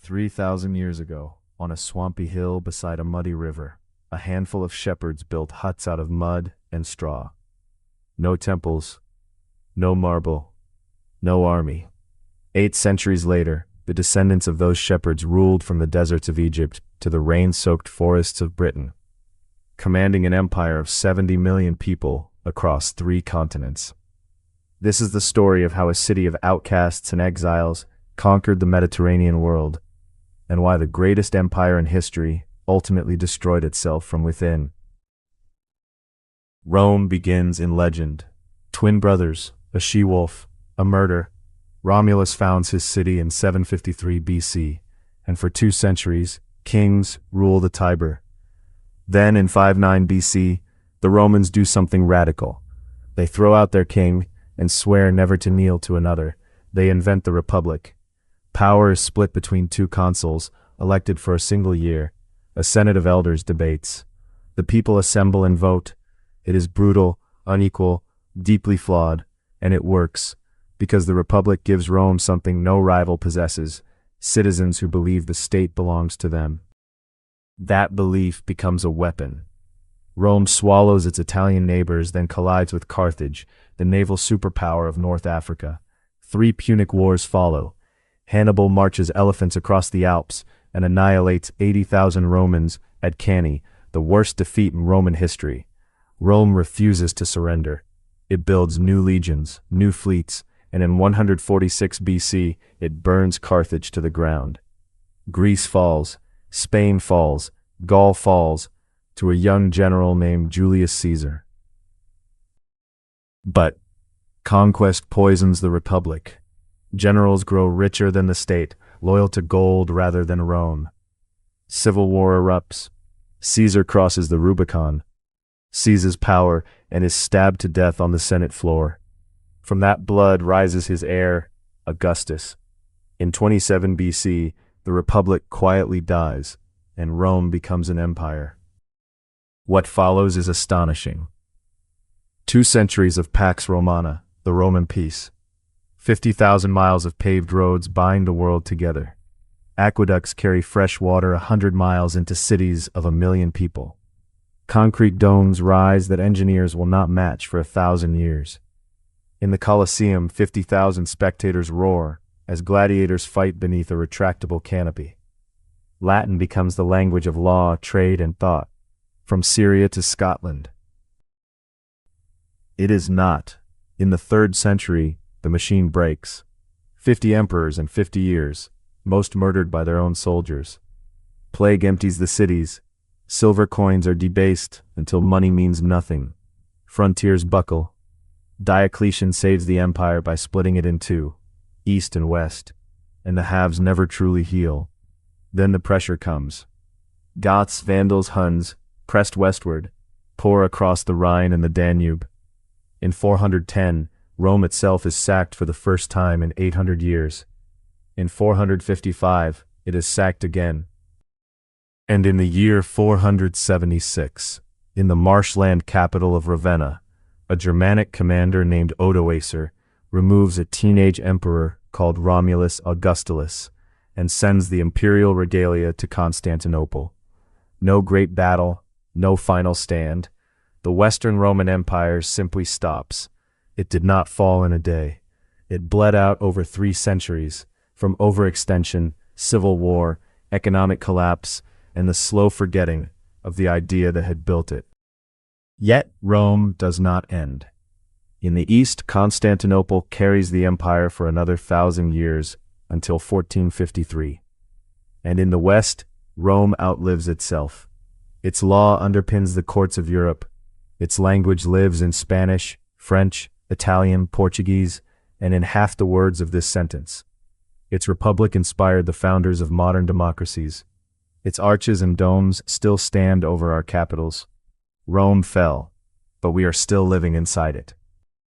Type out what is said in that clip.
3,000 years ago, on a swampy hill beside a muddy river, a handful of shepherds built huts out of mud and straw. No temples, no marble, no army. 8 centuries later, the descendants of those shepherds ruled from the deserts of Egypt to the rain-soaked forests of Britain, commanding an empire of 70 million people across 3 continents. This is the story of how a city of outcasts and exiles conquered the Mediterranean world, and why the greatest empire in history ultimately destroyed itself from within. Rome begins in legend. Twin brothers, a she-wolf, a murder. Romulus founds his city in 753 BC, and for 2 centuries, kings rule the Tiber. Then, in 59 BC, the Romans do something radical. They throw out their king and swear never to kneel to another. They invent the Republic. Power is split between 2 consuls, elected for a single year. A Senate of Elders debates. The people assemble and vote. It is brutal, unequal, deeply flawed, and it works, because the Republic gives Rome something no rival possesses: citizens who believe the state belongs to them. That belief becomes a weapon. Rome swallows its Italian neighbors, then collides with Carthage, the naval superpower of North Africa. 3 Punic Wars follow. Hannibal marches elephants across the Alps and annihilates 80,000 Romans at Cannae, the worst defeat in Roman history. Rome refuses to surrender. It builds new legions, new fleets, and in 146 BC, it burns Carthage to the ground. Greece falls, Spain falls, Gaul falls, to a young general named Julius Caesar. But conquest poisons the Republic. Generals grow richer than the state, loyal to gold rather than Rome. Civil war erupts. Caesar crosses the Rubicon, seizes power, and is stabbed to death on the Senate floor. From that blood rises his heir, Augustus. In 27 BC, the Republic quietly dies, and Rome becomes an empire. What follows is astonishing. 2 centuries of Pax Romana, the Roman peace. 50,000 miles of paved roads bind the world together. Aqueducts carry fresh water 100 miles into cities of 1 million people. Concrete domes rise that engineers will not match for 1,000 years. In the Colosseum, 50,000 spectators roar as gladiators fight beneath a retractable canopy. Latin becomes the language of law, trade, and thought, from Syria to Scotland. It is not. In the 3rd century, the machine breaks. 50 emperors in 50 years, most murdered by their own soldiers. Plague empties the cities. Silver coins are debased until money means nothing. Frontiers buckle. Diocletian saves the empire by splitting it in 2, east and west, and the halves never truly heal. Then the pressure comes. Goths, Vandals, Huns, pressed westward, pour across the Rhine and the Danube. In 410, Rome itself is sacked for the first time in 800 years. In 455, it is sacked again. And in the year 476, in the marshland capital of Ravenna, a Germanic commander named Odoacer removes a teenage emperor called Romulus Augustulus and sends the imperial regalia to Constantinople. No great battle, no final stand. The Western Roman Empire simply stops. It did not fall in a day. It bled out over 3 centuries, from overextension, civil war, economic collapse, and the slow forgetting of the idea that had built it. Yet Rome does not end. In the east, Constantinople carries the empire for another 1,000 years until 1453. And in the west, Rome outlives itself. Its law underpins the courts of Europe. Its language lives in Spanish, French, Italian, Portuguese, and in half the words of this sentence. Its republic inspired the founders of modern democracies. Its arches and domes still stand over our capitals. Rome fell, but we are still living inside it.